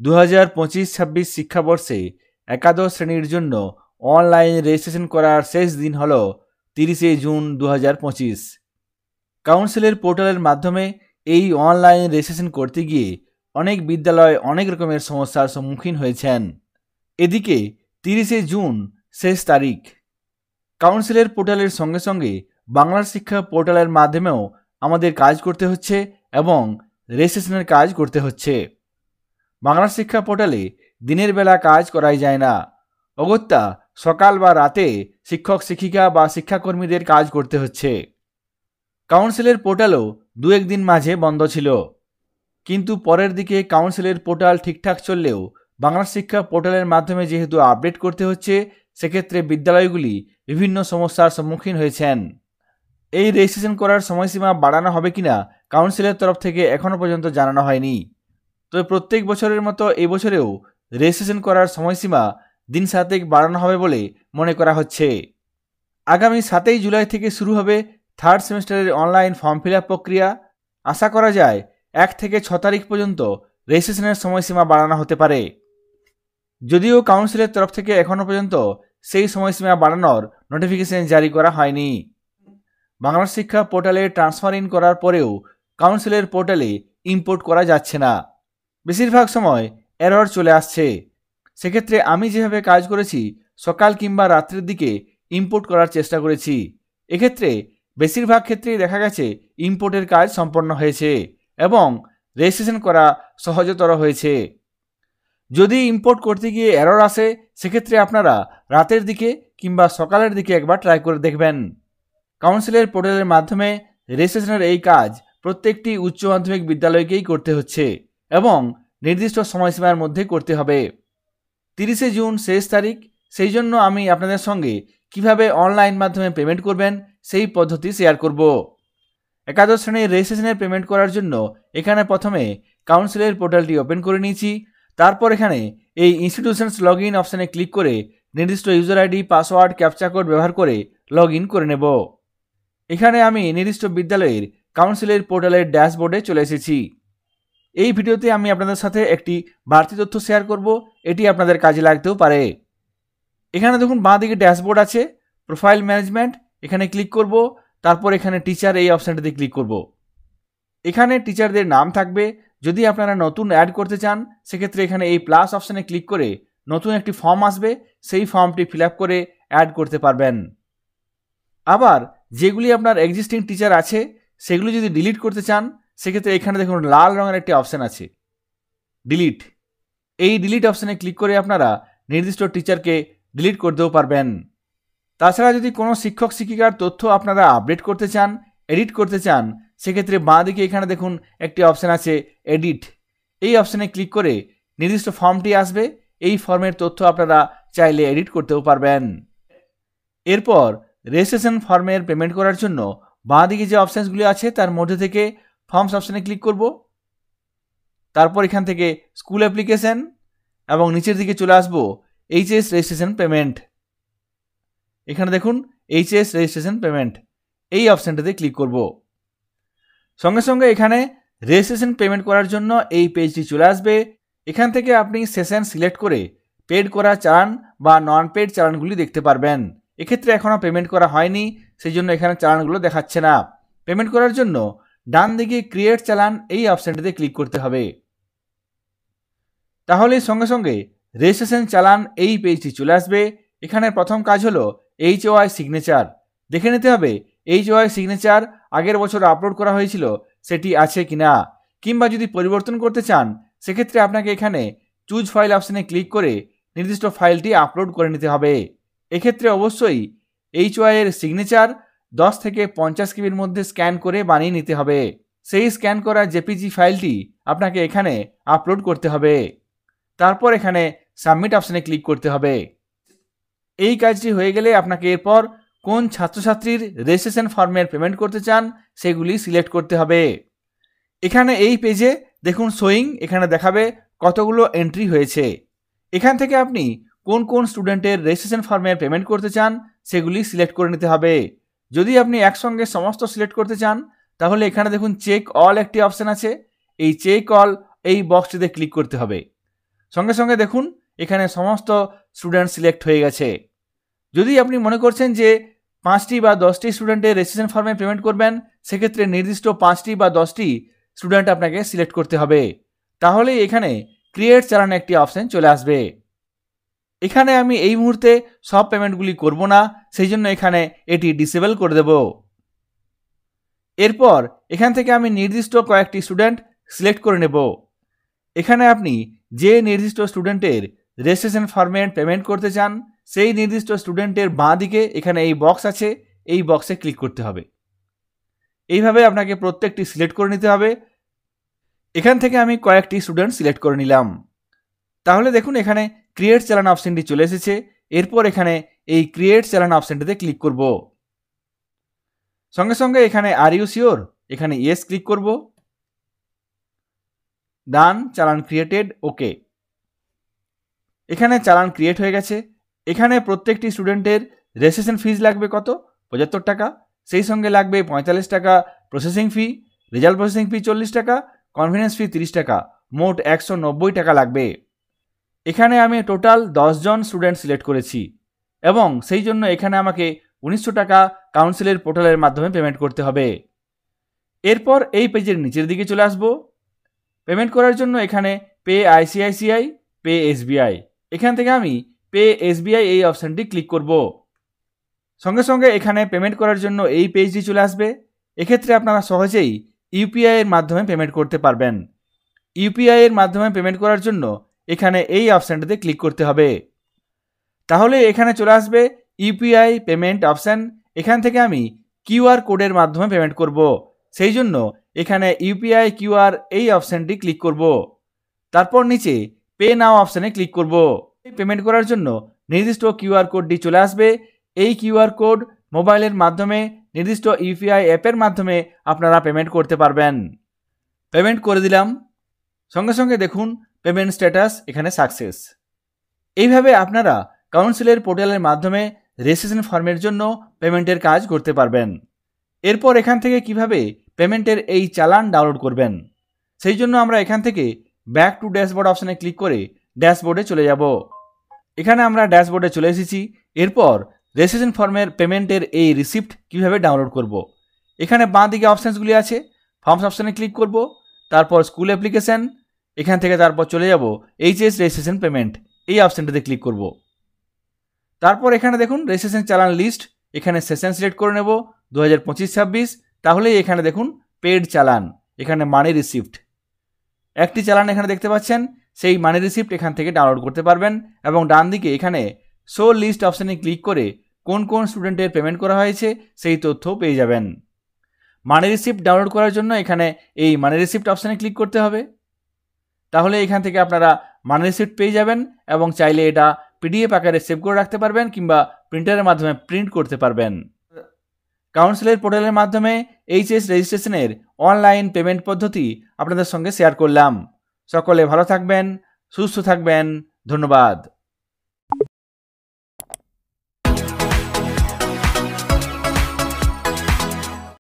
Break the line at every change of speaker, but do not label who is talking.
2025-26 শিক্ষাবর্ষে একাদশ শ্রেণীর জন্য অনলাইন রেজিস্ট্রেশন করার শেষ দিন হল 30শে জুন 2025। কাউন্সিলের পোর্টালের মাধ্যমে এই অনলাইন রেজিস্ট্রেশন করতে গিয়ে অনেক বিদ্যালয় অনেক রকমের সমস্যার সম্মুখীন হয়েছেন। এদিকে 30শে জুন শেষ তারিখ। কাউন্সিলের পোর্টালের সঙ্গে সঙ্গে বাংলার শিক্ষা পোর্টালের মাধ্যমেও আমাদের কাজ করতে হচ্ছে এবং রেজিস্ট্রেশনের কাজ করতে হচ্ছে। বাংলার শিক্ষা পোর্টালে দিনের বেলা কাজ করাই যায় না, অগত্যা সকাল বা রাতে শিক্ষক শিক্ষিকা বা শিক্ষাকর্মীদের কাজ করতে হচ্ছে। কাউন্সিলের পোর্টালও 2-1 দিন মাঝে বন্ধ ছিল, কিন্তু পরের দিকে কাউন্সিলের পোর্টাল ঠিকঠাক চললেও বাংলার শিক্ষা পোর্টালের মাধ্যমে যেহেতু আপডেট করতে হচ্ছে, সেক্ষেত্রে বিদ্যালয়গুলি বিভিন্ন সমস্যার সম্মুখীন হয়েছেন। এই রেজিস্ট্রেশন করার সময়সীমা বাড়ানো হবে কিনা কাউন্সিলের তরফ থেকে এখনও পর্যন্ত জানানো হয়নি। তবে প্রত্যেক বছরের মতো এই বছরেও রেজিস্ট্রেশন করার সময়সীমা দিন 7 বাড়ানো হবে বলে মনে করা হচ্ছে। আগামী 7 জুলাই থেকে শুরু হবে 3rd সেমিস্টারের অনলাইন ফর্ম ফিল আপ প্রক্রিয়া। আশা করা যায় 1 থেকে 6 তারিখ পর্যন্ত রেজিস্ট্রেশনের সময়সীমা বাড়ানো হতে পারে। যদিও কাউন্সিলের তরফ থেকে এখনও পর্যন্ত সেই সময়সীমা বাড়ানোর নোটিফিকেশন জারি করা হয়নি। বাংলা শিক্ষা পোর্টালে ট্রান্সফার ইন করার পরেও কাউন্সিলের পোর্টালে ইম্পোর্ট করা যাচ্ছে না, বেশিরভাগ সময় এরর চলে আসছে। সেক্ষেত্রে আমি যেভাবে কাজ করেছি, সকাল কিংবা রাত্রের দিকে ইম্পোর্ট করার চেষ্টা করেছি। এক্ষেত্রে বেশিরভাগ ক্ষেত্রেই দেখা গেছে ইম্পোর্টের কাজ সম্পন্ন হয়েছে এবং রেজিস্ট্রেশন করা সহজতর হয়েছে। যদি ইম্পোর্ট করতে গিয়ে এরর আসে, সেক্ষেত্রে আপনারা রাতের দিকে কিংবা সকালের দিকে একবার ট্রাই করে দেখবেন। কাউন্সিলের পোর্টালের মাধ্যমে রেজিস্ট্রেশনের এই কাজ প্রত্যেকটি উচ্চ মাধ্যমিক বিদ্যালয়কেই করতে হচ্ছে এবং নির্দিষ্ট সময়সীমার মধ্যে করতে হবে। 30শে জুন শেষ তারিখ, সেই জন্য আমি আপনাদের সঙ্গে কিভাবে অনলাইন মাধ্যমে পেমেন্ট করবেন সেই পদ্ধতি শেয়ার করব। একাদশ শ্রেণীর রেজিস্ট্রেশনের পেমেন্ট করার জন্য এখানে প্রথমে কাউন্সিলের পোর্টালটি ওপেন করে নিয়েছি। তারপর এখানে এই ইনস্টিটিউশনস লগ ইন অপশানে ক্লিক করে নির্দিষ্ট user ID, password, captcha code ব্যবহার করে লগ ইন করে নেব। এখানে আমি নির্দিষ্ট বিদ্যালয়ের কাউন্সিলের পোর্টালের ড্যাশবোর্ডে চলে এসেছি। এই ভিডিওতে আমি আপনাদের সাথে একটি বাড়তি তথ্য শেয়ার করব, এটি আপনাদের কাজে লাগতেও পারে। এখানে দেখুন বাঁ দিকে ড্যাশবোর্ড আছে, প্রোফাইল ম্যানেজমেন্ট, এখানে ক্লিক করব। তারপর এখানে টিচার এই অপশানটিতে ক্লিক করব। এখানে টিচারদের নাম থাকবে। যদি আপনারা নতুন অ্যাড করতে চান, সেক্ষেত্রে এখানে এই প্লাস অপশানে ক্লিক করে নতুন একটি ফর্ম আসবে, সেই ফর্মটি ফিল আপ করে অ্যাড করতে পারবেন। আবার যেগুলি আপনার এক্সিস্টিং টিচার আছে, সেগুলি যদি ডিলিট করতে চান, সেক্ষেত্রে এখানে দেখুন লাল রঙের একটি অপশান আছে, ডিলিট। এই ডিলিট অপশানে ক্লিক করে আপনারা নির্দিষ্ট টিচারকে ডিলিট করতেও পারবেন। তাছাড়া যদি কোনো শিক্ষক শিক্ষিকার তথ্য আপনারা আপডেট করতে চান, এডিট করতে চান, সেক্ষেত্রে বাঁ দিকে এখানে দেখুন একটি অপশান আছে এডিট। এই অপশানে ক্লিক করে নির্দিষ্ট ফর্মটি আসবে, এই ফর্মের তথ্য আপনারা চাইলে এডিট করতেও পারবেন। এরপর রেজিস্ট্রেশন ফর্মের পেমেন্ট করার জন্য বাঁ দিকে যে অপশানসগুলি আছে তার মধ্যে থেকে ফর্মস অপশানে ক্লিক করব। তারপর এখান থেকে স্কুল অ্যাপ্লিকেশন এবং নিচের দিকে চলে আসবো এইচএস রেজিস্ট্রেশন পেমেন্ট। এখানে দেখুন এইচএস রেজিস্ট্রেশন পেমেন্ট, এই অপশানটাতে ক্লিক করব। সঙ্গে সঙ্গে এখানে রেজিস্ট্রেশন পেমেন্ট করার জন্য এই পেজটি চলে আসবে। এখান থেকে আপনি সেশন সিলেক্ট করে পেড করা চালান বা নন পেড চালানগুলি দেখতে পারবেন। এক্ষেত্রে এখনও পেমেন্ট করা হয়নি, সেই জন্য এখানে চালানগুলো দেখাচ্ছে না। পেমেন্ট করার জন্য ডান দিকে ক্রিয়েট চালান এই অপশানটিতে ক্লিক করতে হবে। তাহলে সঙ্গে সঙ্গে রেজিস্ট্রেশন চালান এই পেজটি চলে আসবে। এখানে প্রথম কাজ হলো HOI সিগনেচার দেখে নিতে হবে। HOI সিগনেচার আগের বছর আপলোড করা হয়েছিল সেটি আছে কিনা, কিংবা যদি পরিবর্তন করতে চান, সেক্ষেত্রে আপনাকে এখানে চুজ ফাইল অপশানে ক্লিক করে নির্দিষ্ট ফাইলটি আপলোড করে নিতে হবে। এক্ষেত্রে অবশ্যই HOI এর সিগনেচার 10 থেকে 50 কেবির মধ্যে স্ক্যান করে বানিয়ে নিতে হবে। সেই স্ক্যান করা জেপিজি ফাইলটি আপনাকে এখানে আপলোড করতে হবে। তারপর এখানে সাবমিট অপশানে ক্লিক করতে হবে। এই কাজটি হয়ে গেলে আপনাকে এরপর কোন ছাত্রছাত্রীর রেজিস্ট্রেশন ফর্মের পেমেন্ট করতে চান সেগুলি সিলেক্ট করতে হবে। এখানে এই পেজে দেখুন শোয়িং, এখানে দেখাবে কতগুলো এন্ট্রি হয়েছে। এখান থেকে আপনি কোন কোন স্টুডেন্টের রেজিস্ট্রেশন ফর্মের পেমেন্ট করতে চান সেগুলি সিলেক্ট করে নিতে হবে। যদি আপনি একসঙ্গে সমস্ত সিলেক্ট করতে চান, তাহলে এখানে দেখুন চেক অল একটি অপশান আছে। এই চেক অল এই বক্সটিতে ক্লিক করতে হবে। সঙ্গে সঙ্গে দেখুন এখানে সমস্ত স্টুডেন্ট সিলেক্ট হয়ে গেছে। যদি আপনি মনে করছেন যে 5টি বা 10টি স্টুডেন্টের রেজিস্ট্রেশন ফর্মে পেমেন্ট করবেন, সেক্ষেত্রে নির্দিষ্ট 5টি বা 10টি স্টুডেন্ট আপনাকে সিলেক্ট করতে হবে। তাহলে এখানে ক্রিয়েট চালান একটি অপশন চলে আসবে। এখানে আমি এই মুহূর্তে সব পেমেন্টগুলি করব না, সেই জন্য এখানে এটি ডিসেবল করে দেব। এরপর এখান থেকে আমি নির্দিষ্ট কয়েকটি স্টুডেন্ট সিলেক্ট করে নেব। এখানে আপনি যে নির্দিষ্ট স্টুডেন্টের রেজিস্ট্রেশন ফর্মে পেমেন্ট করতে চান, সেই নির্দিষ্ট স্টুডেন্টের বাঁ দিকে এখানে এই বক্স আছে, এই বক্সে ক্লিক করতে হবে। এইভাবে আপনাকে প্রত্যেকটি সিলেক্ট করে নিতে হবে। এখান থেকে আমি কয়েকটি স্টুডেন্ট সিলেক্ট করে নিলাম। তাহলে দেখুন এখানে ক্রিয়েট চালান অপশনটি চলে এসেছে। এরপর এখানে এই ক্রিয়েট চালান অপশনটিতে ক্লিক করব। সঙ্গে সঙ্গে এখানে আর ইউ শিওর, এখানে ইয়েস ক্লিক করব। ডান, চালান ক্রিয়েটেড, ওকে। এখানে চালান ক্রিয়েট হয়ে গেছে। এখানে প্রত্যেকটি স্টুডেন্টের রেজিস্ট্রেশন ফিজ লাগবে কত? 75 টাকা। সেই সঙ্গে লাগবে 45 টাকা processing fee, result processing fee 40 টাকা, কনভেনিয়েন্স ফি 30 টাকা, মোট 190 টাকা লাগবে। এখানে আমি টোটাল 10 জন স্টুডেন্ট সিলেক্ট করেছি এবং সেই জন্য এখানে আমাকে 1900 টাকা কাউন্সিলের পোর্টালের মাধ্যমে পেমেন্ট করতে হবে। এরপর এই পেজের নিচের দিকে চলে আসব। পেমেন্ট করার জন্য এখানে পে আইসিআইসিআই, পে এসবিআই, এখান থেকে আমি পে এসবিআই এই অপশানটি ক্লিক করব। সঙ্গে সঙ্গে এখানে পেমেন্ট করার জন্য এই পেজটি চলে আসবে। এক্ষেত্রে আপনারা সহজেই ইউপিআই এর মাধ্যমে পেমেন্ট করতে পারবেন। ইউপিআই এর মাধ্যমে পেমেন্ট করার জন্য এখানে এই অপশানটিতে ক্লিক করতে হবে। তাহলে এখানে চলে আসবে ইউপিআই পেমেন্ট অপশান। এখান থেকে আমি কিউআর কোডের মাধ্যমে পেমেন্ট করব। সেই জন্য এখানে ইউপিআই কিউআর এই অপশানটি ক্লিক করব। তারপর নিচে পে নাও অপশানে ক্লিক করব। পেমেন্ট করার জন্য নির্দিষ্ট কিউআর কোডটি চলে আসবে। এই কিউআর কোড মোবাইলের মাধ্যমে নির্দিষ্ট ইউপিআই অ্যাপের মাধ্যমে আপনারা পেমেন্ট করতে পারবেন। পেমেন্ট করে দিলাম। সঙ্গে সঙ্গে দেখুন পেমেন্ট স্ট্যাটাস এখানে সাকসেস। এইভাবে আপনারা কাউন্সিলের পোর্টালের মাধ্যমে রেজিস্ট্রেশন ফর্মের জন্য পেমেন্টের কাজ করতে পারবেন। এরপর এখান থেকে কিভাবে পেমেন্টের এই চালান ডাউনলোড করবেন, সেই জন্য আমরা এখান থেকে ব্যাক টু ড্যাশবোর্ড অপশানে ক্লিক করে ড্যাশবোর্ডে চলে যাব। এখানে আমরা ড্যাশবোর্ডে চলে এসেছি। এরপর রেজিস্ট্রেশন ফর্মের পেমেন্টের এই রিসিপ্ট কিভাবে ডাউনলোড করব, এখানে বাঁ দিকে অপশানসগুলি আছে। ফর্মস অপশানে ক্লিক করব, তারপর স্কুল অ্যাপ্লিকেশন, এখান থেকে তারপর চলে যাব এইচএস রেজিস্ট্রেশন পেমেন্ট, এই অপশানটাতে ক্লিক করব। তারপর এখানে দেখুন রেজিস্ট্রেশন চালান লিস্ট, এখানে সেশন সিলেক্ট করে নেব 2025-26। তাহলেই এখানে দেখুন পেড চালান, এখানে মানি রিসিপ্ট একটি চালান এখানে দেখতে পাচ্ছেন। সেই মানি রিসিপ্ট এখান থেকে ডাউনলোড করতে পারবেন এবং ডান দিকে এখানে শো লিস্ট অপশানে ক্লিক করে কোন কোন স্টুডেন্টের পেমেন্ট করা হয়েছে সেই তথ্য পেয়ে যাবেন। মানি রিসিপ্ট ডাউনলোড করার জন্য এখানে এই মানি রিসিপ্ট অপশানে ক্লিক করতে হবে। তাহলে এখান থেকে আপনারা মানি রিসিপ্ট পেয়ে যাবেন এবং চাইলে এটা পিডিএফ আকারে সেভ করে রাখতে পারবেন কিংবা প্রিন্টারের মাধ্যমে প্রিন্ট করতে পারবেন। কাউন্সিলের পোর্টালের মাধ্যমে এইচএস রেজিস্ট্রেশনের অনলাইন পেমেন্ট পদ্ধতি আপনাদের সঙ্গে শেয়ার করলাম। সকলে ভালো থাকবেন, সুস্থ থাকবেন। ধন্যবাদ।